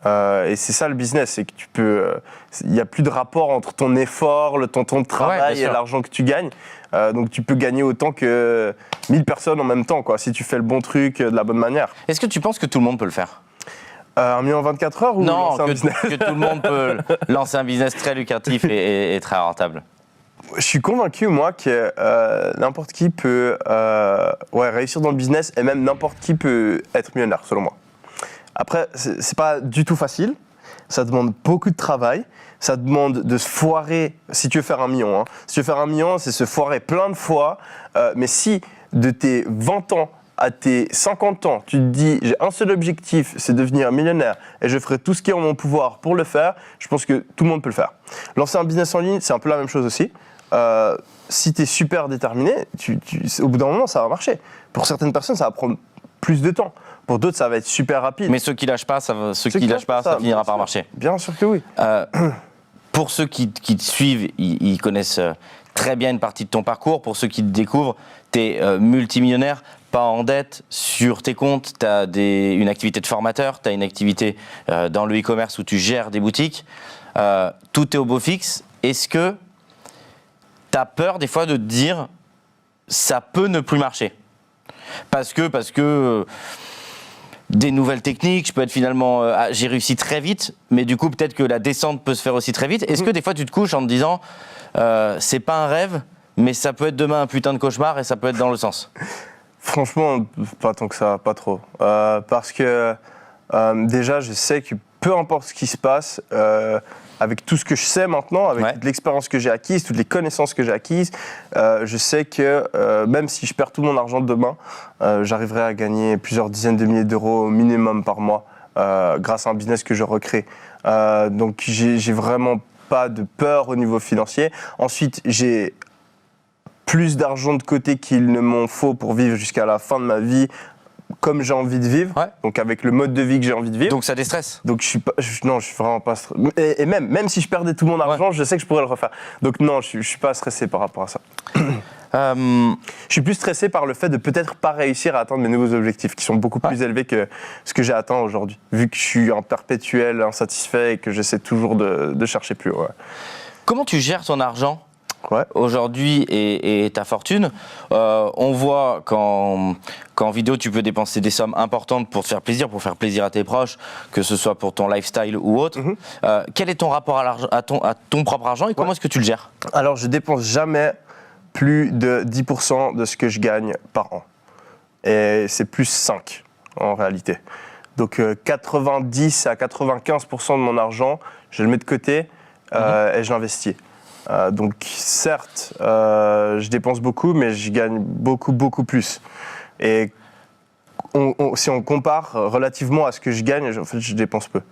Et c'est ça le business, c'est que il n'y a plus de rapport entre ton effort, ton temps de travail et l'argent que tu gagnes. Donc tu peux gagner autant que 1000 personnes en même temps, quoi, si tu fais le bon truc de la bonne manière. Est-ce que tu penses que tout le monde peut le faire ? 1 million en 24 heures ou non, lancer un business ? que tout le monde peut lancer un business très lucratif et très rentable. Je suis convaincu, moi, que n'importe qui peut réussir dans le business et même n'importe qui peut être millionnaire, selon moi. Après, c'est pas du tout facile. Ça demande beaucoup de travail. Ça demande de se foirer si tu veux faire 1 million. Hein. Si tu veux faire 1 million, c'est se foirer plein de fois. Mais si de tes 20 ans à tes 50 ans, tu te dis j'ai un seul objectif, c'est devenir millionnaire et je ferai tout ce qui est en mon pouvoir pour le faire, je pense que tout le monde peut le faire. Lancer un business en ligne, c'est un peu la même chose aussi. Si tu es super déterminé, au bout d'un moment, ça va marcher. Pour certaines personnes, ça va prendre plus de temps. Pour d'autres, ça va être super rapide. Mais ceux qui lâchent pas, ça finira par marcher. Bien sûr que oui. Pour ceux qui te suivent, ils connaissent très bien une partie de ton parcours. Pour ceux qui te découvrent, tu es multimillionnaire, pas en dette, sur tes comptes, tu as une activité de formateur, tu as une activité dans le e-commerce où tu gères des boutiques. Tout est au beau fixe. Est-ce que tu as peur des fois de te dire ça peut ne plus marcher ? Parce que des nouvelles techniques, je peux être finalement, j'ai réussi très vite, mais du coup peut-être que la descente peut se faire aussi très vite. Est-ce que des fois tu te couches en te disant c'est pas un rêve, mais ça peut être demain un putain de cauchemar et ça peut être dans le sens ? Franchement, pas tant que ça, pas trop. Parce que déjà, je sais que peu importe ce qui se passe, avec tout ce que je sais maintenant, avec l'expérience que j'ai acquise, toutes les connaissances que j'ai acquises, je sais que même si je perds tout mon argent demain, j'arriverai à gagner plusieurs dizaines de milliers d'euros au minimum par mois grâce à un business que je recrée. Donc j'ai vraiment pas de peur au niveau financier. Ensuite, j'ai plus d'argent de côté qu'il ne m'en faut pour vivre jusqu'à la fin de ma vie comme j'ai envie de vivre, donc avec le mode de vie que j'ai envie de vivre. Donc ça déstresse ? Donc je suis vraiment pas stressé. Et même si je perdais tout mon argent, je sais que je pourrais le refaire. Donc non, je suis pas stressé par rapport à ça. Je suis plus stressé par le fait de peut-être pas réussir à atteindre mes nouveaux objectifs, qui sont beaucoup plus élevés que ce que j'ai atteint aujourd'hui, vu que je suis en perpétuel insatisfait et que j'essaie toujours de chercher plus haut. Comment tu gères ton argent aujourd'hui et ta fortune? On voit qu'en vidéo, tu peux dépenser des sommes importantes pour te faire plaisir à tes proches, que ce soit pour ton lifestyle ou autre. Quel est ton rapport à ton propre argent et comment est-ce que tu le gères? Alors, je dépense jamais plus de 10% de ce que je gagne par an. Et c'est plus 5 en réalité. Donc 90 à 95% de mon argent, je le mets de côté et je l'investis. Donc certes, je dépense beaucoup, mais je gagne beaucoup plus. Et si on compare relativement à ce que je gagne, en fait, je dépense peu.